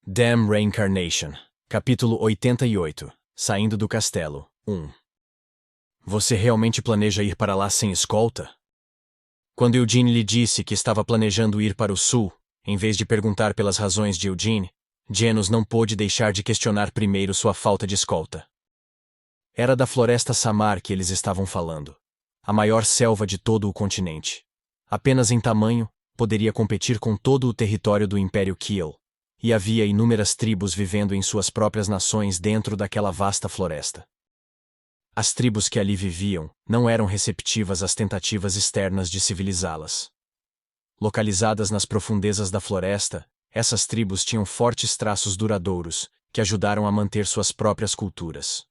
Damn Reincarnation. Capítulo 88. Saindo do castelo. 1. Você realmente planeja ir para lá sem escolta? Quando Eugene lhe disse que estava planejando ir para o sul, em vez de perguntar pelas razões de Eugene, Genos não pôde deixar de questionar primeiro sua falta de escolta. Era da floresta Samar que eles estavam falando. A maior selva de todo o continente. Apenas em tamanho, poderia competir com todo o território do Império Kiel. E havia inúmeras tribos vivendo em suas próprias nações dentro daquela vasta floresta. As tribos que ali viviam não eram receptivas às tentativas externas de civilizá-las. Localizadas nas profundezas da floresta, essas tribos tinham fortes traços duradouros, que ajudaram a manter suas próprias culturas.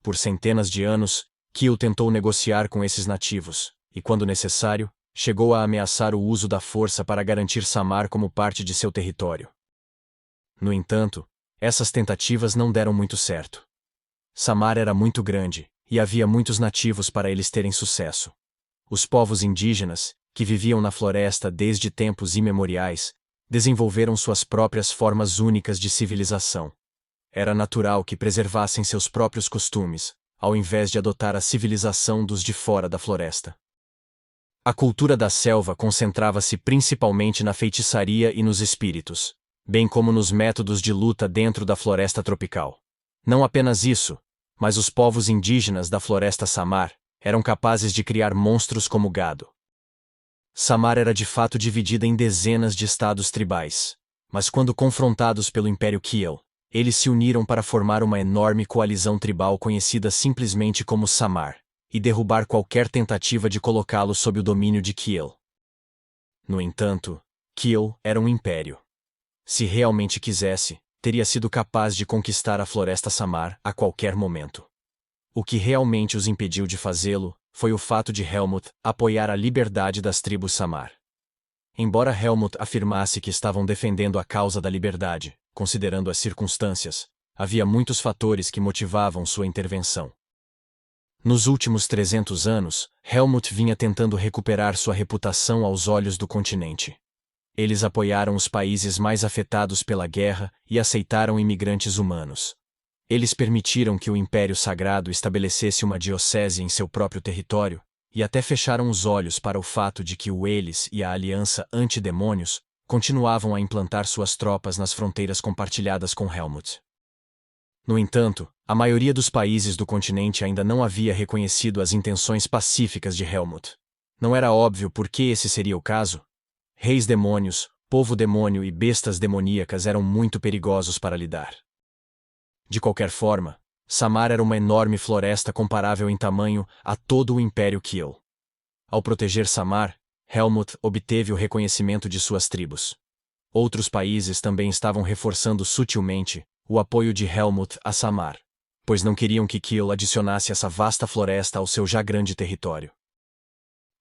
Por centenas de anos, Kiel tentou negociar com esses nativos, e quando necessário, chegou a ameaçar o uso da força para garantir Samar como parte de seu território. No entanto, essas tentativas não deram muito certo. Samar era muito grande, e havia muitos nativos para eles terem sucesso. Os povos indígenas, que viviam na floresta desde tempos imemoriais, desenvolveram suas próprias formas únicas de civilização. Era natural que preservassem seus próprios costumes, ao invés de adotar a civilização dos de fora da floresta. A cultura da selva concentrava-se principalmente na feitiçaria e nos espíritos, bem como nos métodos de luta dentro da floresta tropical. Não apenas isso, mas os povos indígenas da floresta Samar eram capazes de criar monstros como gado. Samar era de fato dividida em dezenas de estados tribais, mas quando confrontados pelo Império Kiel, eles se uniram para formar uma enorme coalizão tribal conhecida simplesmente como Samar, e derrubar qualquer tentativa de colocá-lo sob o domínio de Kiel. No entanto, Kiel era um império. Se realmente quisesse, teria sido capaz de conquistar a floresta Samar a qualquer momento. O que realmente os impediu de fazê-lo foi o fato de Helmut apoiar a liberdade das tribos Samar. Embora Helmut afirmasse que estavam defendendo a causa da liberdade, considerando as circunstâncias, havia muitos fatores que motivavam sua intervenção. Nos últimos 300 anos, Helmut vinha tentando recuperar sua reputação aos olhos do continente. Eles apoiaram os países mais afetados pela guerra e aceitaram imigrantes humanos. Eles permitiram que o Império Sagrado estabelecesse uma diocese em seu próprio território, e até fecharam os olhos para o fato de que eles e a Aliança Antidemônios continuavam a implantar suas tropas nas fronteiras compartilhadas com Helmut. No entanto, a maioria dos países do continente ainda não havia reconhecido as intenções pacíficas de Helmut. Não era óbvio por que esse seria o caso. Reis demônios, povo demônio e bestas demoníacas eram muito perigosos para lidar. De qualquer forma, Samar era uma enorme floresta comparável em tamanho a todo o Império Kiel. Ao proteger Samar, Helmut obteve o reconhecimento de suas tribos. Outros países também estavam reforçando sutilmente o apoio de Helmut a Samar, pois não queriam que Kiel adicionasse essa vasta floresta ao seu já grande território.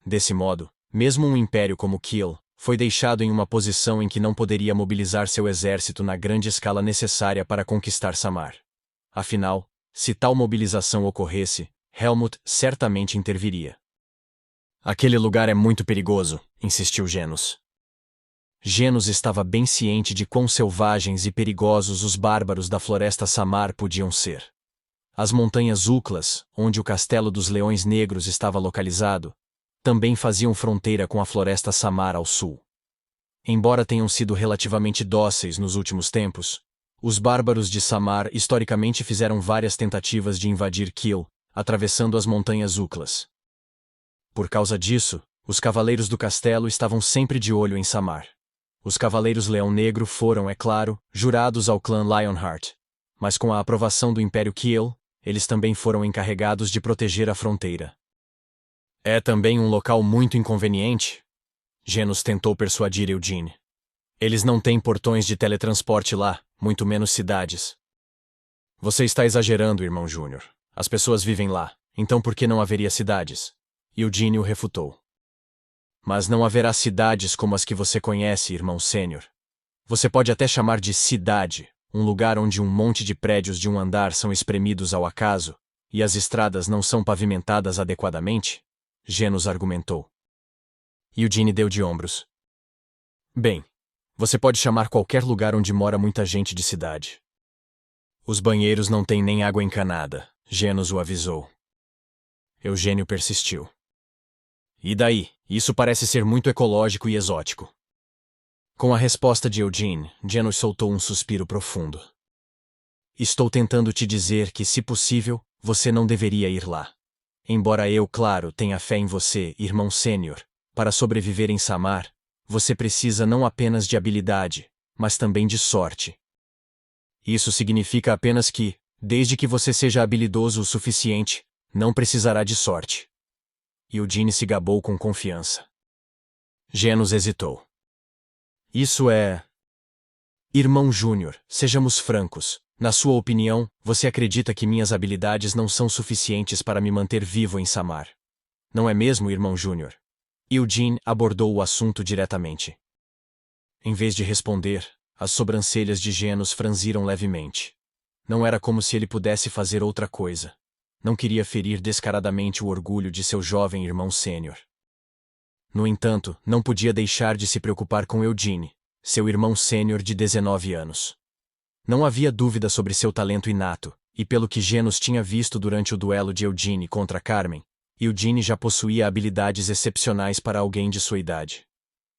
Desse modo, mesmo um império como Kiel foi deixado em uma posição em que não poderia mobilizar seu exército na grande escala necessária para conquistar Samar. Afinal, se tal mobilização ocorresse, Helmut certamente interviria. Aquele lugar é muito perigoso, insistiu Genos. Genos estava bem ciente de quão selvagens e perigosos os bárbaros da floresta Samar podiam ser. As montanhas Uklas, onde o Castelo dos Leões Negros estava localizado, também faziam fronteira com a floresta Samar ao sul. Embora tenham sido relativamente dóceis nos últimos tempos, os bárbaros de Samar historicamente fizeram várias tentativas de invadir Kiel, atravessando as montanhas Uklas. Por causa disso, os cavaleiros do castelo estavam sempre de olho em Samar. Os Cavaleiros Leão Negro foram, é claro, jurados ao clã Lionheart, mas com a aprovação do Império Kiel, eles também foram encarregados de proteger a fronteira. É também um local muito inconveniente? Genos tentou persuadir Eugene. Eles não têm portões de teletransporte lá, muito menos cidades. Você está exagerando, irmão Júnior. As pessoas vivem lá, então por que não haveria cidades? Eugene o refutou. Mas não haverá cidades como as que você conhece, irmão Sênior. Você pode até chamar de cidade, um lugar onde um monte de prédios de um andar são espremidos ao acaso, e as estradas não são pavimentadas adequadamente? Genos argumentou. Eugene deu de ombros. Bem, Você pode chamar qualquer lugar onde mora muita gente de cidade. Os banheiros não têm nem água encanada, Genos o avisou. Eugênio persistiu. E daí? Isso parece ser muito ecológico e exótico. Com a resposta de Eugene, Genos soltou um suspiro profundo. Estou tentando te dizer que, se possível, você não deveria ir lá. Embora eu, claro, tenha fé em você, irmão sênior, para sobreviver em Samar, você precisa não apenas de habilidade, mas também de sorte. Isso significa apenas que, desde que você seja habilidoso o suficiente, não precisará de sorte. Eugene se gabou com confiança. Genos hesitou. Isso é... Irmão Júnior, sejamos francos. Na sua opinião, você acredita que minhas habilidades não são suficientes para me manter vivo em Samar? Não é mesmo, irmão Júnior? Eugene abordou o assunto diretamente. Em vez de responder, as sobrancelhas de Genos franziram levemente. Não era como se ele pudesse fazer outra coisa. Não queria ferir descaradamente o orgulho de seu jovem irmão sênior. No entanto, não podia deixar de se preocupar com Eugene, seu irmão sênior de 19 anos. Não havia dúvida sobre seu talento inato, e pelo que Genos tinha visto durante o duelo de Eugene contra Carmen, Eugene já possuía habilidades excepcionais para alguém de sua idade.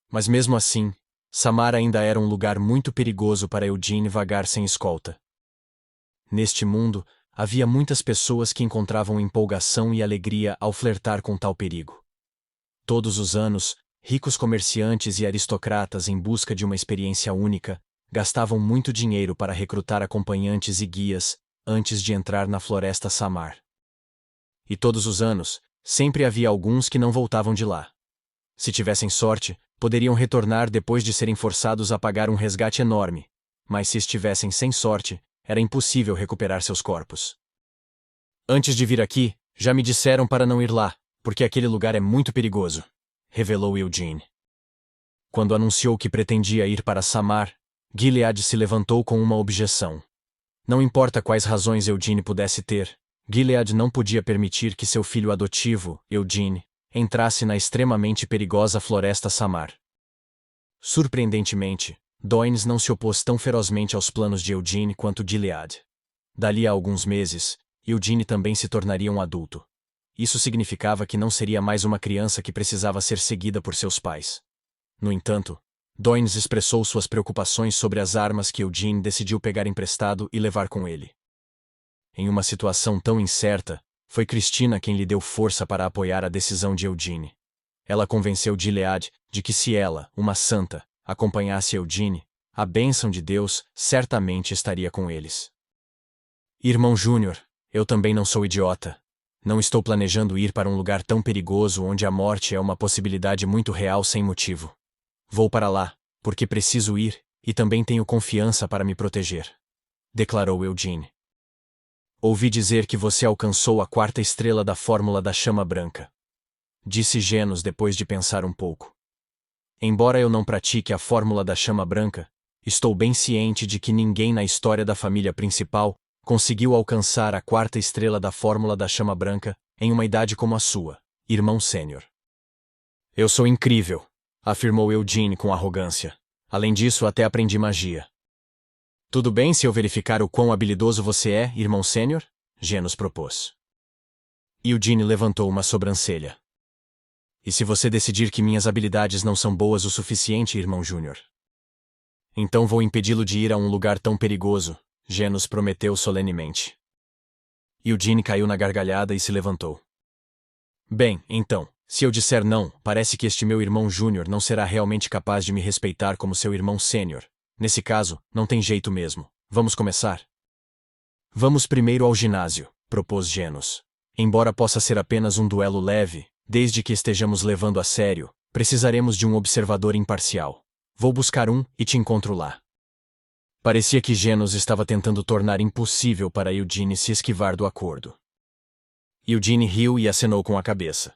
Mas mesmo assim, Samar ainda era um lugar muito perigoso para Eugene vagar sem escolta. Neste mundo, havia muitas pessoas que encontravam empolgação e alegria ao flertar com tal perigo. Todos os anos, ricos comerciantes e aristocratas em busca de uma experiência única, gastavam muito dinheiro para recrutar acompanhantes e guias antes de entrar na floresta Samar. E todos os anos, sempre havia alguns que não voltavam de lá. Se tivessem sorte, poderiam retornar depois de serem forçados a pagar um resgate enorme, mas se estivessem sem sorte, era impossível recuperar seus corpos. Antes de vir aqui, já me disseram para não ir lá, porque aquele lugar é muito perigoso, revelou Eugene. Quando anunciou que pretendia ir para Samar, Gilead se levantou com uma objeção. Não importa quais razões Eugene pudesse ter, Gilead não podia permitir que seu filho adotivo, Eugene, entrasse na extremamente perigosa floresta Samar. Surpreendentemente, Doines não se opôs tão ferozmente aos planos de Eugene quanto Gilead. Dali a alguns meses, Eugene também se tornaria um adulto. Isso significava que não seria mais uma criança que precisava ser seguida por seus pais. No entanto, Doines expressou suas preocupações sobre as armas que Eugene decidiu pegar emprestado e levar com ele. Em uma situação tão incerta, foi Cristina quem lhe deu força para apoiar a decisão de Eugene. Ela convenceu Gilead de que se ela, uma santa, acompanhasse Eugene, a bênção de Deus certamente estaria com eles. Irmão Júnior, eu também não sou idiota. Não estou planejando ir para um lugar tão perigoso onde a morte é uma possibilidade muito real sem motivo. Vou para lá, porque preciso ir, e também tenho confiança para me proteger, declarou Eugene. Ouvi dizer que você alcançou a 4ª estrela da Fórmula da Chama Branca, disse Genos depois de pensar um pouco. Embora eu não pratique a Fórmula da Chama Branca, estou bem ciente de que ninguém na história da família principal conseguiu alcançar a 4ª estrela da Fórmula da Chama Branca em uma idade como a sua, irmão sênior. Eu sou incrível, afirmou Eugene com arrogância. Além disso, até aprendi magia. Tudo bem se eu verificar o quão habilidoso você é, irmão sênior? Genos propôs. Eugene levantou uma sobrancelha. E se você decidir que minhas habilidades não são boas o suficiente, irmão Júnior? Então vou impedi-lo de ir a um lugar tão perigoso, Genos prometeu solenemente. Eugene caiu na gargalhada e se levantou. Bem, então, se eu disser não, parece que este meu irmão Júnior não será realmente capaz de me respeitar como seu irmão sênior. Nesse caso, não tem jeito mesmo. Vamos começar? Vamos primeiro ao ginásio, propôs Genos. Embora possa ser apenas um duelo leve, desde que estejamos levando a sério, precisaremos de um observador imparcial. Vou buscar um e te encontro lá. Parecia que Genos estava tentando tornar impossível para Eugene se esquivar do acordo. Eugene riu e acenou com a cabeça.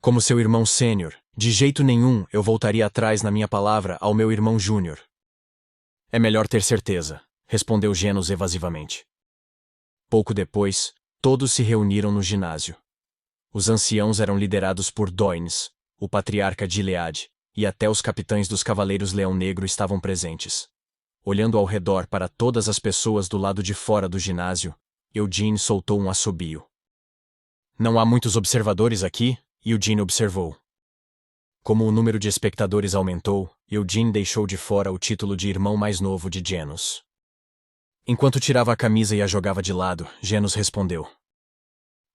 Como seu irmão sênior, de jeito nenhum eu voltaria atrás na minha palavra ao meu irmão júnior. É melhor ter certeza, respondeu Genos evasivamente. Pouco depois, todos se reuniram no ginásio. Os anciãos eram liderados por Doines, o patriarca de Gilead, e até os capitães dos Cavaleiros Leão Negro estavam presentes. Olhando ao redor para todas as pessoas do lado de fora do ginásio, Eugene soltou um assobio. Não há muitos observadores aqui, Eugene observou. Como o número de espectadores aumentou, Eugene deixou de fora o título de irmão mais novo de Genos. Enquanto tirava a camisa e a jogava de lado, Genos respondeu.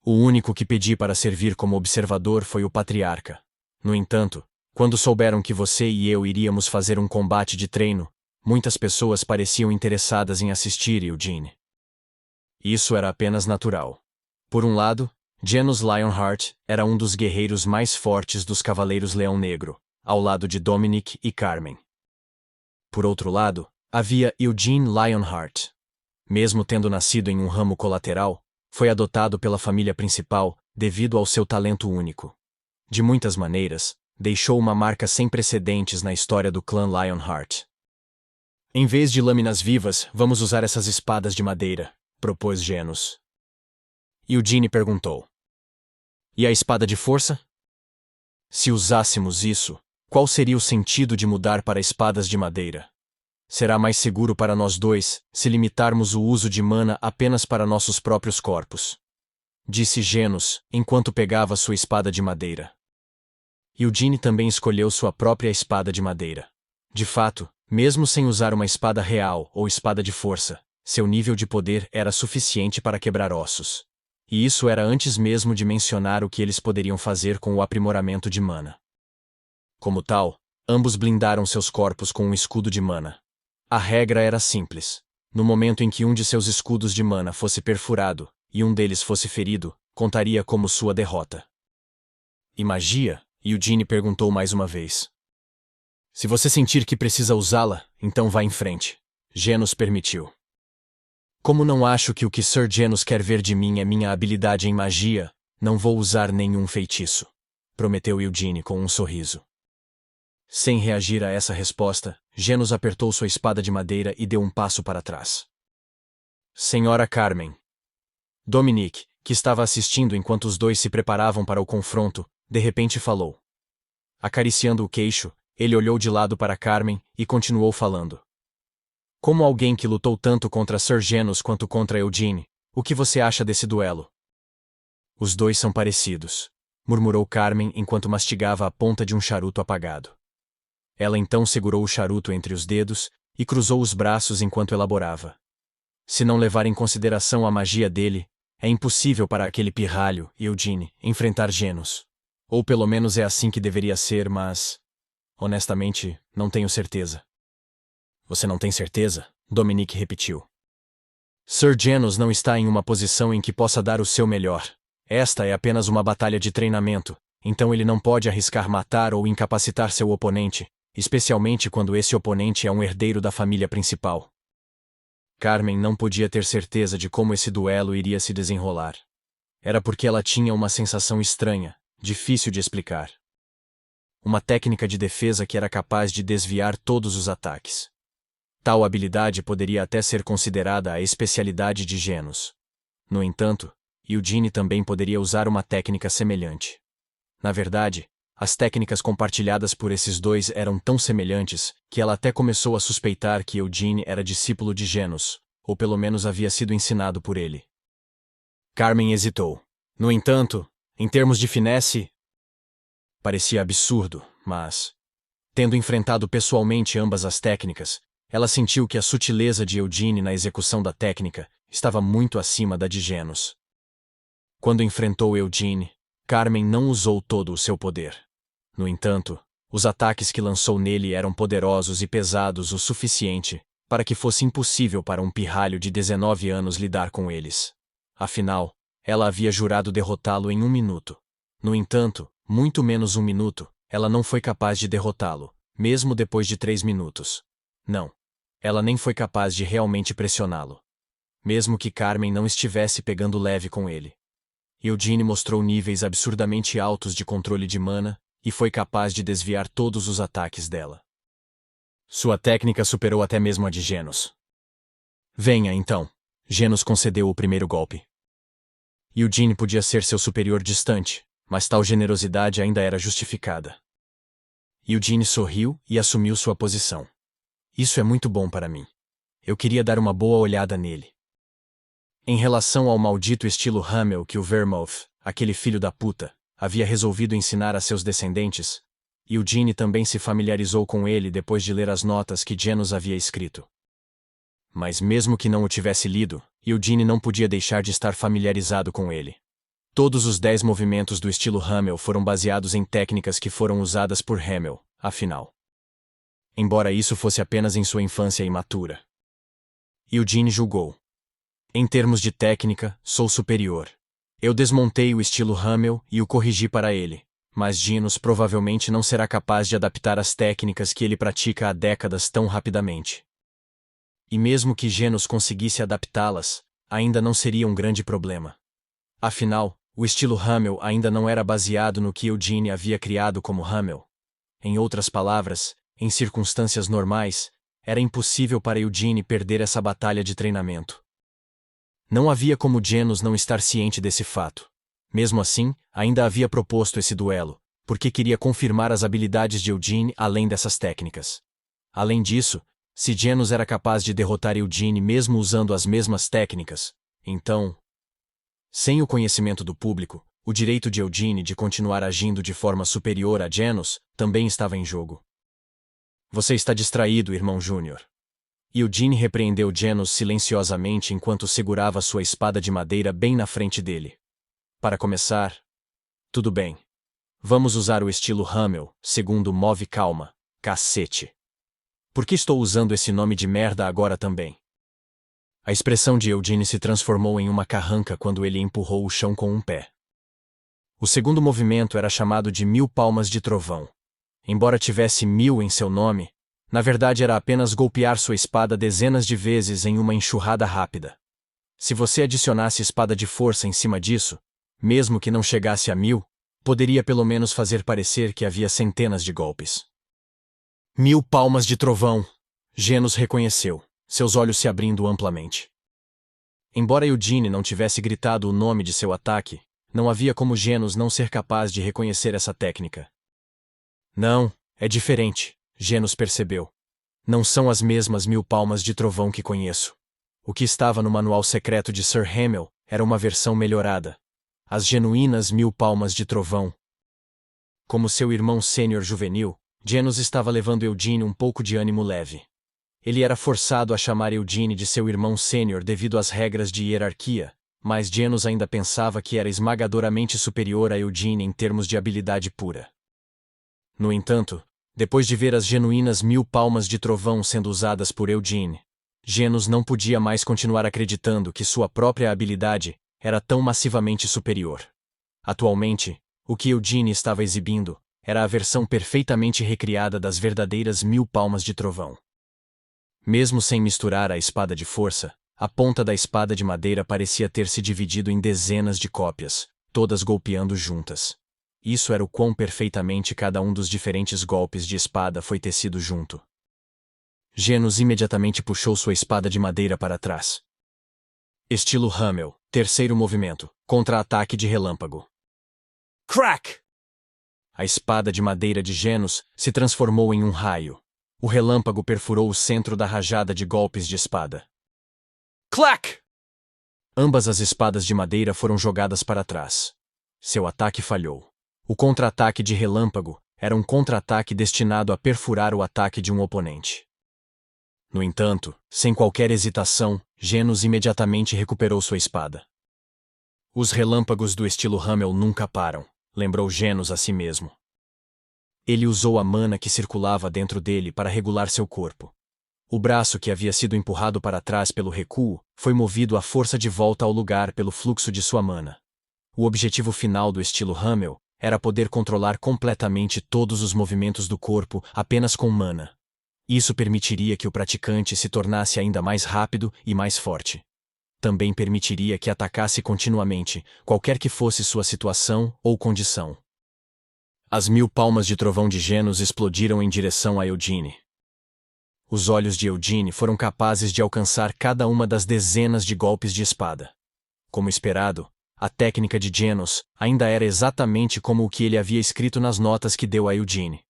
O único que pedi para servir como observador foi o patriarca. No entanto, quando souberam que você e eu iríamos fazer um combate de treino, muitas pessoas pareciam interessadas em assistir, Eugene. Isso era apenas natural. Por um lado, Genos Lionheart era um dos guerreiros mais fortes dos Cavaleiros Leão Negro, ao lado de Dominic e Carmen. Por outro lado, havia Eugene Lionheart. Mesmo tendo nascido em um ramo colateral, foi adotado pela família principal devido ao seu talento único. De muitas maneiras, deixou uma marca sem precedentes na história do clã Lionheart. Em vez de lâminas vivas, vamos usar essas espadas de madeira, propôs Genos. Eugene perguntou. E a espada de força? Se usássemos isso, qual seria o sentido de mudar para espadas de madeira? Será mais seguro para nós dois, se limitarmos o uso de mana apenas para nossos próprios corpos. Disse Genos, enquanto pegava sua espada de madeira. Eugene também escolheu sua própria espada de madeira. De fato, mesmo sem usar uma espada real ou espada de força, seu nível de poder era suficiente para quebrar ossos. E isso era antes mesmo de mencionar o que eles poderiam fazer com o aprimoramento de mana. Como tal, ambos blindaram seus corpos com um escudo de mana. A regra era simples. No momento em que um de seus escudos de mana fosse perfurado, e um deles fosse ferido, contaria como sua derrota. E magia? Eugene perguntou mais uma vez. Se você sentir que precisa usá-la, então vá em frente. Genos permitiu. Como não acho que o que Sir Genos quer ver de mim é minha habilidade em magia, não vou usar nenhum feitiço, prometeu Eugene com um sorriso. Sem reagir a essa resposta, Genos apertou sua espada de madeira e deu um passo para trás. Senhora Carmen. Dominic, que estava assistindo enquanto os dois se preparavam para o confronto, de repente falou. Acariciando o queixo, ele olhou de lado para Carmen e continuou falando. Como alguém que lutou tanto contra Sir Genos quanto contra Eugene, o que você acha desse duelo? Os dois são parecidos, murmurou Carmen enquanto mastigava a ponta de um charuto apagado. Ela então segurou o charuto entre os dedos e cruzou os braços enquanto elaborava. Se não levar em consideração a magia dele, é impossível para aquele pirralho, Eugene, enfrentar Genos. Ou pelo menos é assim que deveria ser, mas... honestamente, não tenho certeza. Você não tem certeza? Dominic repetiu. Sir Genos não está em uma posição em que possa dar o seu melhor. Esta é apenas uma batalha de treinamento, então ele não pode arriscar matar ou incapacitar seu oponente, especialmente quando esse oponente é um herdeiro da família principal. Carmen não podia ter certeza de como esse duelo iria se desenrolar. Era porque ela tinha uma sensação estranha, difícil de explicar. Uma técnica de defesa que era capaz de desviar todos os ataques. Tal habilidade poderia até ser considerada a especialidade de Genos. No entanto, Eugene também poderia usar uma técnica semelhante. Na verdade, as técnicas compartilhadas por esses dois eram tão semelhantes que ela até começou a suspeitar que Eugene era discípulo de Genos, ou pelo menos havia sido ensinado por ele. Carmen hesitou. No entanto, em termos de finesse, parecia absurdo, mas, tendo enfrentado pessoalmente ambas as técnicas, ela sentiu que a sutileza de Eugene na execução da técnica estava muito acima da de Genos. Quando enfrentou Eugene, Carmen não usou todo o seu poder. No entanto, os ataques que lançou nele eram poderosos e pesados o suficiente para que fosse impossível para um pirralho de 19 anos lidar com eles. Afinal, ela havia jurado derrotá-lo em 1 minuto. No entanto, muito menos 1 minuto, ela não foi capaz de derrotá-lo, mesmo depois de 3 minutos. Não. Ela nem foi capaz de realmente pressioná-lo. Mesmo que Carmen não estivesse pegando leve com ele. Eugene mostrou níveis absurdamente altos de controle de mana e foi capaz de desviar todos os ataques dela. Sua técnica superou até mesmo a de Genos. Venha, então. Genos concedeu o primeiro golpe. Eugene podia ser seu superior distante, mas tal generosidade ainda era justificada. Eugene sorriu e assumiu sua posição. Isso é muito bom para mim. Eu queria dar uma boa olhada nele. Em relação ao maldito estilo Hamel que o Vermouth, aquele filho da puta, havia resolvido ensinar a seus descendentes, Eugene também se familiarizou com ele depois de ler as notas que Janus havia escrito. Mas mesmo que não o tivesse lido, Eugene não podia deixar de estar familiarizado com ele. Todos os 10 movimentos do estilo Hamel foram baseados em técnicas que foram usadas por Hamel, afinal. Embora isso fosse apenas em sua infância imatura. Eugene julgou. Em termos de técnica, sou superior. Eu desmontei o estilo Hamel e o corrigi para ele, mas Janus provavelmente não será capaz de adaptar as técnicas que ele pratica há décadas tão rapidamente. E mesmo que Janus conseguisse adaptá-las, ainda não seria um grande problema. Afinal, o estilo Hamel ainda não era baseado no que Eugene havia criado como Hamel. Em outras palavras, em circunstâncias normais, era impossível para Eugene perder essa batalha de treinamento. Não havia como Janus não estar ciente desse fato. Mesmo assim, ainda havia proposto esse duelo, porque queria confirmar as habilidades de Eugene além dessas técnicas. Além disso, se Janus era capaz de derrotar Eugene mesmo usando as mesmas técnicas, então... Sem o conhecimento do público, o direito de Eugene de continuar agindo de forma superior a Janus também estava em jogo. Você está distraído, irmão Júnior. Eugene repreendeu Janus silenciosamente enquanto segurava sua espada de madeira bem na frente dele. Para começar... Tudo bem. Vamos usar o estilo Hamel, segundo Move Calma, cacete. Por que estou usando esse nome de merda agora também? A expressão de Eugene se transformou em uma carranca quando ele empurrou o chão com um pé. O segundo movimento era chamado de 1000 palmas de trovão. Embora tivesse 1000 em seu nome, na verdade era apenas golpear sua espada dezenas de vezes em uma enxurrada rápida. Se você adicionasse espada de força em cima disso, mesmo que não chegasse a 1000, poderia pelo menos fazer parecer que havia centenas de golpes. 1000 palmas de trovão! Janus reconheceu, seus olhos se abrindo amplamente. Embora Eugene não tivesse gritado o nome de seu ataque, não havia como Janus não ser capaz de reconhecer essa técnica. Não, é diferente. Janus percebeu. Não são as mesmas 1000 palmas de trovão que conheço. O que estava no manual secreto de Sir Hamel era uma versão melhorada. As genuínas 1000 palmas de trovão. Como seu irmão sênior juvenil, Janus estava levando Eugene um pouco de ânimo leve. Ele era forçado a chamar Eugene de seu irmão sênior devido às regras de hierarquia, mas Janus ainda pensava que era esmagadoramente superior a Eugene em termos de habilidade pura. No entanto, depois de ver as genuínas 1000 palmas de trovão sendo usadas por Eugene, Janus não podia mais continuar acreditando que sua própria habilidade era tão massivamente superior. Atualmente, o que Eugene estava exibindo era a versão perfeitamente recriada das verdadeiras 1000 palmas de trovão. Mesmo sem misturar a espada de força, a ponta da espada de madeira parecia ter se dividido em dezenas de cópias, todas golpeando juntas. Isso era o quão perfeitamente cada um dos diferentes golpes de espada foi tecido junto. Janus imediatamente puxou sua espada de madeira para trás. Estilo Hamel, terceiro movimento, contra-ataque de relâmpago. Crack! A espada de madeira de Janus se transformou em um raio. O relâmpago perfurou o centro da rajada de golpes de espada. Clack! Ambas as espadas de madeira foram jogadas para trás. Seu ataque falhou. O contra-ataque de relâmpago era um contra-ataque destinado a perfurar o ataque de um oponente. No entanto, sem qualquer hesitação, Janus imediatamente recuperou sua espada. Os relâmpagos do estilo Hamel nunca param, lembrou Janus a si mesmo. Ele usou a mana que circulava dentro dele para regular seu corpo. O braço que havia sido empurrado para trás pelo recuo foi movido à força de volta ao lugar pelo fluxo de sua mana. O objetivo final do estilo Hamel era poder controlar completamente todos os movimentos do corpo apenas com mana. Isso permitiria que o praticante se tornasse ainda mais rápido e mais forte. Também permitiria que atacasse continuamente, qualquer que fosse sua situação ou condição. As 1000 palmas de trovão de Janus explodiram em direção a Eugene. Os olhos de Eugene foram capazes de alcançar cada uma das dezenas de golpes de espada. Como esperado, a técnica de Janus ainda era exatamente como o que ele havia escrito nas notas que deu a Eugene.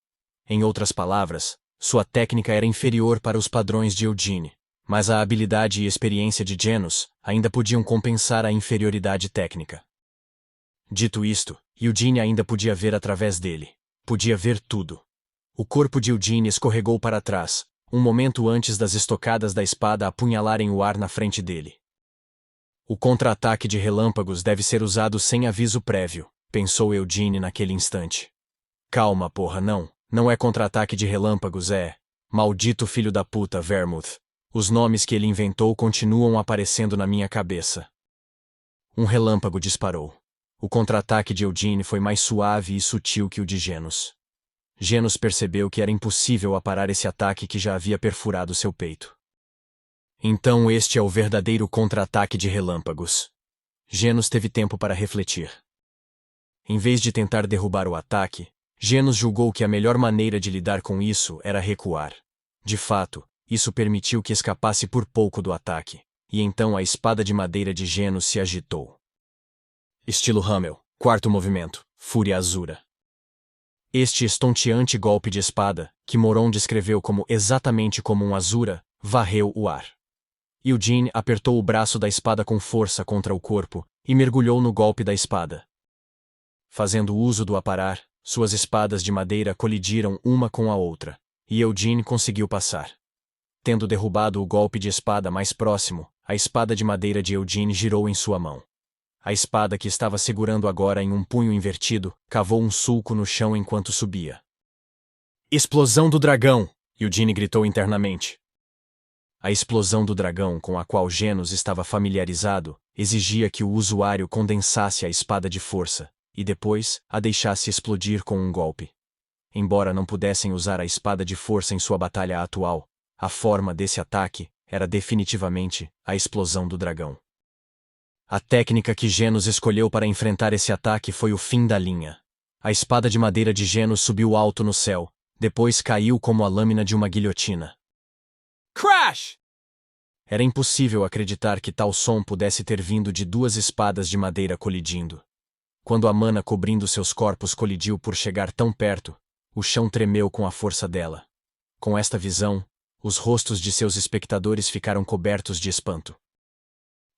Em outras palavras, sua técnica era inferior para os padrões de Eugene, mas a habilidade e experiência de Genos ainda podiam compensar a inferioridade técnica. Dito isto, Eugene ainda podia ver através dele. Podia ver tudo. O corpo de Eugene escorregou para trás, um momento antes das estocadas da espada apunhalarem o ar na frente dele. O contra-ataque de relâmpagos deve ser usado sem aviso prévio, pensou Eugene naquele instante. Calma, porra, não é contra-ataque de relâmpagos, é... Maldito filho da puta, Vermouth. Os nomes que ele inventou continuam aparecendo na minha cabeça. Um relâmpago disparou. O contra-ataque de Eugene foi mais suave e sutil que o de Genos. Genos percebeu que era impossível aparar esse ataque que já havia perfurado seu peito. Então este é o verdadeiro contra-ataque de relâmpagos. Genos teve tempo para refletir. Em vez de tentar derrubar o ataque, Genos julgou que a melhor maneira de lidar com isso era recuar. De fato, isso permitiu que escapasse por pouco do ataque, e então a espada de madeira de Genos se agitou. Estilo Hamel, quarto movimento, Fúria Azura. Este estonteante golpe de espada, que Moron descreveu como exatamente como um Azura, varreu o ar. Eugene apertou o braço da espada com força contra o corpo e mergulhou no golpe da espada. Fazendo uso do aparar, suas espadas de madeira colidiram uma com a outra, e Eugene conseguiu passar. Tendo derrubado o golpe de espada mais próximo, a espada de madeira de Eugene girou em sua mão. A espada que estava segurando agora em um punho invertido, cavou um sulco no chão enquanto subia. Explosão do dragão! Eugene gritou internamente. A explosão do dragão com a qual Genos estava familiarizado exigia que o usuário condensasse a espada de força, e depois a deixasse explodir com um golpe. Embora não pudessem usar a espada de força em sua batalha atual, a forma desse ataque era definitivamente a explosão do dragão. A técnica que Genos escolheu para enfrentar esse ataque foi o fim da linha. A espada de madeira de Genos subiu alto no céu, depois caiu como a lâmina de uma guilhotina. Crash! Era impossível acreditar que tal som pudesse ter vindo de duas espadas de madeira colidindo. Quando a mana cobrindo seus corpos colidiu por chegar tão perto, o chão tremeu com a força dela. Com esta visão, os rostos de seus espectadores ficaram cobertos de espanto.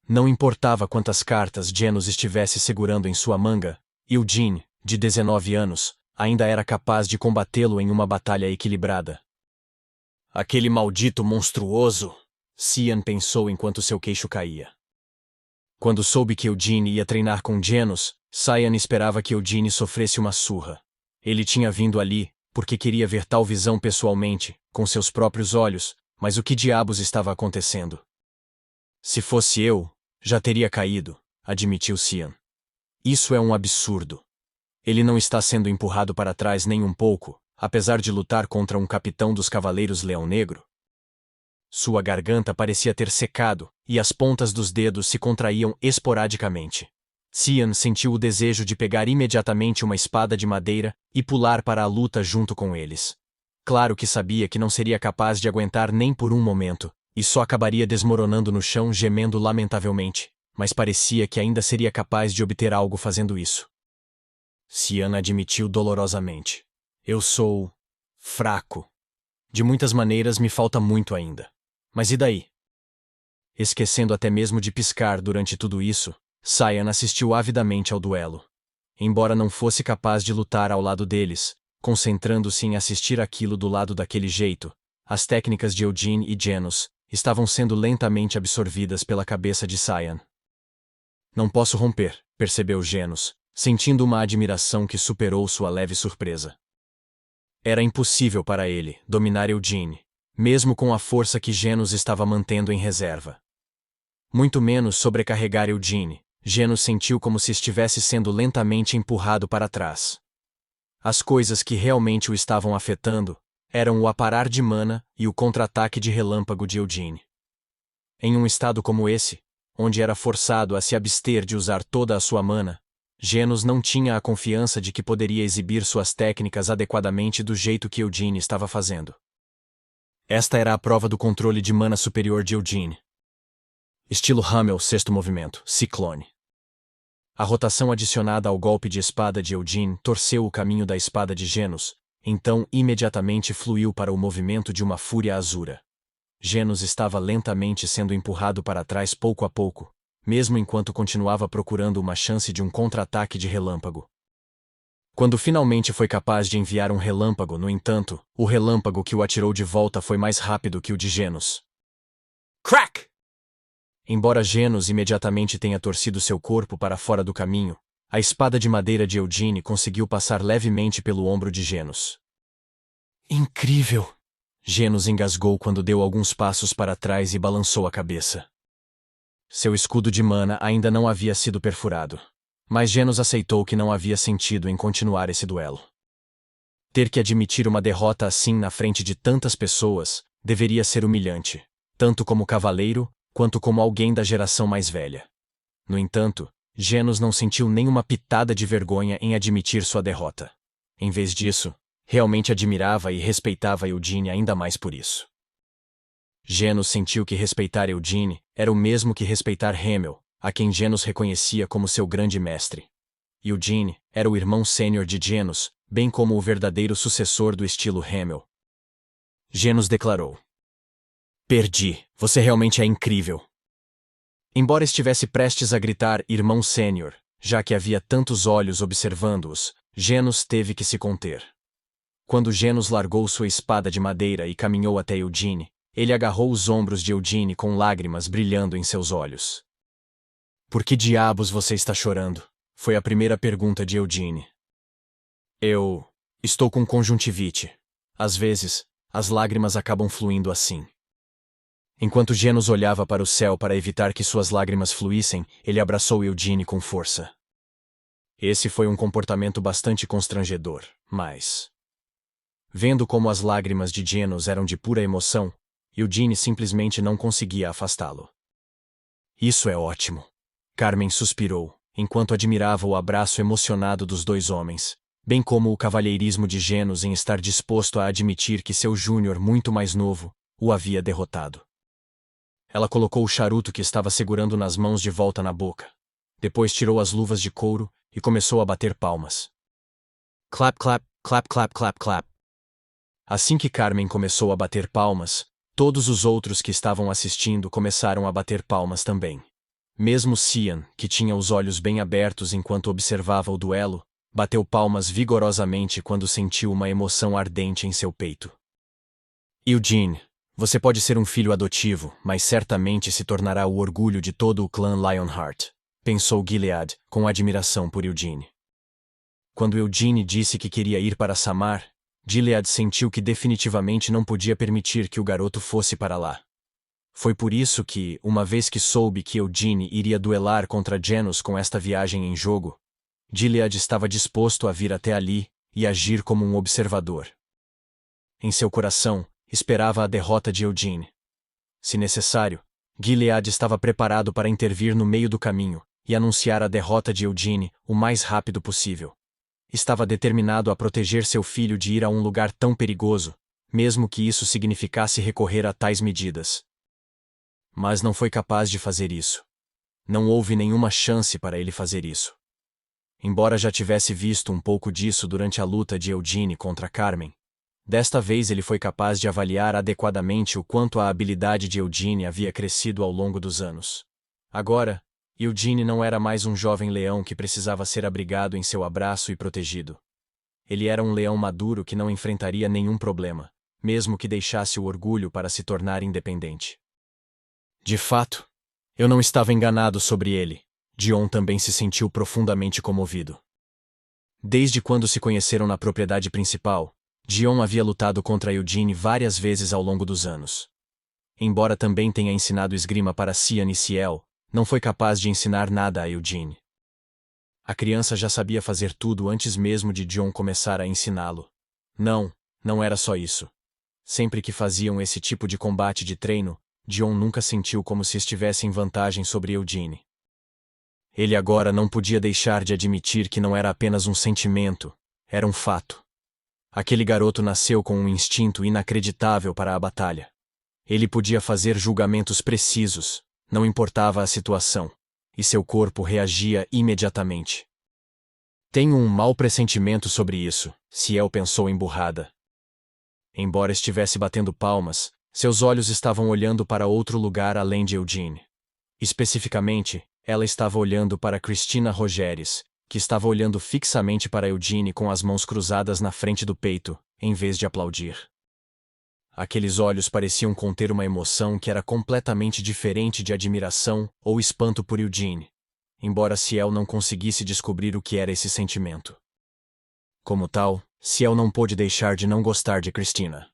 Não importava quantas cartas Genos estivesse segurando em sua manga, Eugene, de 19 anos, ainda era capaz de combatê-lo em uma batalha equilibrada. Aquele maldito monstruoso! Cian pensou enquanto seu queixo caía. Quando soube que Eugene ia treinar com Genos, Cian esperava que Eugene sofresse uma surra. Ele tinha vindo ali, porque queria ver tal visão pessoalmente, com seus próprios olhos, mas o que diabos estava acontecendo? Se fosse eu, já teria caído, admitiu Cian. Isso é um absurdo. Ele não está sendo empurrado para trás nem um pouco, apesar de lutar contra um capitão dos Cavaleiros Leão Negro. Sua garganta parecia ter secado, e as pontas dos dedos se contraíam esporadicamente. Cian sentiu o desejo de pegar imediatamente uma espada de madeira e pular para a luta junto com eles. Claro que sabia que não seria capaz de aguentar nem por um momento, e só acabaria desmoronando no chão gemendo lamentavelmente, mas parecia que ainda seria capaz de obter algo fazendo isso. Cian admitiu dolorosamente. Eu sou... fraco. De muitas maneiras me falta muito ainda. Mas e daí? Esquecendo até mesmo de piscar durante tudo isso, Cian assistiu avidamente ao duelo. Embora não fosse capaz de lutar ao lado deles, concentrando-se em assistir aquilo do lado daquele jeito, as técnicas de Eugene e Genos estavam sendo lentamente absorvidas pela cabeça de Cian. Não posso romper, percebeu Genos, sentindo uma admiração que superou sua leve surpresa. Era impossível para ele dominar Eugene, mesmo com a força que Genos estava mantendo em reserva. Muito menos sobrecarregar Eugene, Genos sentiu como se estivesse sendo lentamente empurrado para trás. As coisas que realmente o estavam afetando eram o aparar de mana e o contra-ataque de relâmpago de Eugene. Em um estado como esse, onde era forçado a se abster de usar toda a sua mana, Genos não tinha a confiança de que poderia exibir suas técnicas adequadamente do jeito que Eugene estava fazendo. Esta era a prova do controle de mana superior de Eugene. Estilo Hamel, sexto movimento, Ciclone. A rotação adicionada ao golpe de espada de Eugene torceu o caminho da espada de Genos, Então imediatamente fluiu para o movimento de uma fúria azura. Genos estava lentamente sendo empurrado para trás pouco a pouco, mesmo enquanto continuava procurando uma chance de um contra-ataque de relâmpago. Quando finalmente foi capaz de enviar um relâmpago, no entanto, o relâmpago que o atirou de volta foi mais rápido que o de Genos. Crack! Embora Genos imediatamente tenha torcido seu corpo para fora do caminho, a espada de madeira de Eugene conseguiu passar levemente pelo ombro de Genos. Incrível! Genos engasgou quando deu alguns passos para trás e balançou a cabeça. Seu escudo de mana ainda não havia sido perfurado, mas Genos aceitou que não havia sentido em continuar esse duelo. Ter que admitir uma derrota assim na frente de tantas pessoas deveria ser humilhante, tanto como cavaleiro, quanto como alguém da geração mais velha. No entanto, Genos não sentiu nenhuma pitada de vergonha em admitir sua derrota. Em vez disso, realmente admirava e respeitava Eugene ainda mais por isso. Genos sentiu que respeitar Eugene era o mesmo que respeitar Hamel, a quem Genos reconhecia como seu grande mestre. Eugene era o irmão sênior de Genos, bem como o verdadeiro sucessor do estilo Hamel. Genos declarou: "Perdi, você realmente é incrível." Embora estivesse prestes a gritar irmão sênior, já que havia tantos olhos observando-os, Genos teve que se conter. Quando Genos largou sua espada de madeira e caminhou até Eugene, ele agarrou os ombros de Eugene com lágrimas brilhando em seus olhos. "Por que diabos você está chorando?" foi a primeira pergunta de Eugene. "Eu estou com conjuntivite. Às vezes, as lágrimas acabam fluindo assim." Enquanto Genos olhava para o céu para evitar que suas lágrimas fluíssem, ele abraçou Eugene com força. Esse foi um comportamento bastante constrangedor, mas... Vendo como as lágrimas de Genos eram de pura emoção, Eugene simplesmente não conseguia afastá-lo. "Isso é ótimo." Carmen suspirou, enquanto admirava o abraço emocionado dos dois homens, bem como o cavalheirismo de Genos em estar disposto a admitir que seu júnior muito mais novo o havia derrotado. Ela colocou o charuto que estava segurando nas mãos de volta na boca. Depois tirou as luvas de couro e começou a bater palmas. Clap, clap, clap, clap, clap, clap. Assim que Carmen começou a bater palmas, todos os outros que estavam assistindo começaram a bater palmas também. Mesmo Cian, que tinha os olhos bem abertos enquanto observava o duelo, bateu palmas vigorosamente quando sentiu uma emoção ardente em seu peito. "Eugene, você pode ser um filho adotivo, mas certamente se tornará o orgulho de todo o clã Lionheart", pensou Gilead, com admiração por Eugene. Quando Eugene disse que queria ir para Samar, Gilead sentiu que definitivamente não podia permitir que o garoto fosse para lá. Foi por isso que, uma vez que soube que Eugene iria duelar contra Genos com esta viagem em jogo, Gilead estava disposto a vir até ali e agir como um observador. Em seu coração, esperava a derrota de Eugene. Se necessário, Gilead estava preparado para intervir no meio do caminho e anunciar a derrota de Eugene o mais rápido possível. Estava determinado a proteger seu filho de ir a um lugar tão perigoso, mesmo que isso significasse recorrer a tais medidas. Mas não foi capaz de fazer isso. Não houve nenhuma chance para ele fazer isso. Embora já tivesse visto um pouco disso durante a luta de Eugene contra Carmen, desta vez ele foi capaz de avaliar adequadamente o quanto a habilidade de Eugene havia crescido ao longo dos anos. Agora, Eugene não era mais um jovem leão que precisava ser abrigado em seu abraço e protegido. Ele era um leão maduro que não enfrentaria nenhum problema, mesmo que deixasse o orgulho para se tornar independente. De fato, eu não estava enganado sobre ele. Dion também se sentiu profundamente comovido. Desde quando se conheceram na propriedade principal, Dion havia lutado contra Eugene várias vezes ao longo dos anos. Embora também tenha ensinado esgrima para Cian e Ciel, não foi capaz de ensinar nada a Eugene. A criança já sabia fazer tudo antes mesmo de Dion começar a ensiná-lo. Não era só isso. Sempre que faziam esse tipo de combate de treino, Dion nunca sentiu como se estivesse em vantagem sobre Eugene. Ele agora não podia deixar de admitir que não era apenas um sentimento, era um fato. Aquele garoto nasceu com um instinto inacreditável para a batalha. Ele podia fazer julgamentos precisos, não importava a situação, e seu corpo reagia imediatamente. Tenho um mau pressentimento sobre isso, Ciel pensou emburrada. Embora estivesse batendo palmas, seus olhos estavam olhando para outro lugar além de Eugene. Especificamente, ela estava olhando para Cristina Rogeres, que estava olhando fixamente para Eugene com as mãos cruzadas na frente do peito, em vez de aplaudir. Aqueles olhos pareciam conter uma emoção que era completamente diferente de admiração ou espanto por Eugene, embora Ciel não conseguisse descobrir o que era esse sentimento. Como tal, Ciel não pôde deixar de não gostar de Cristina.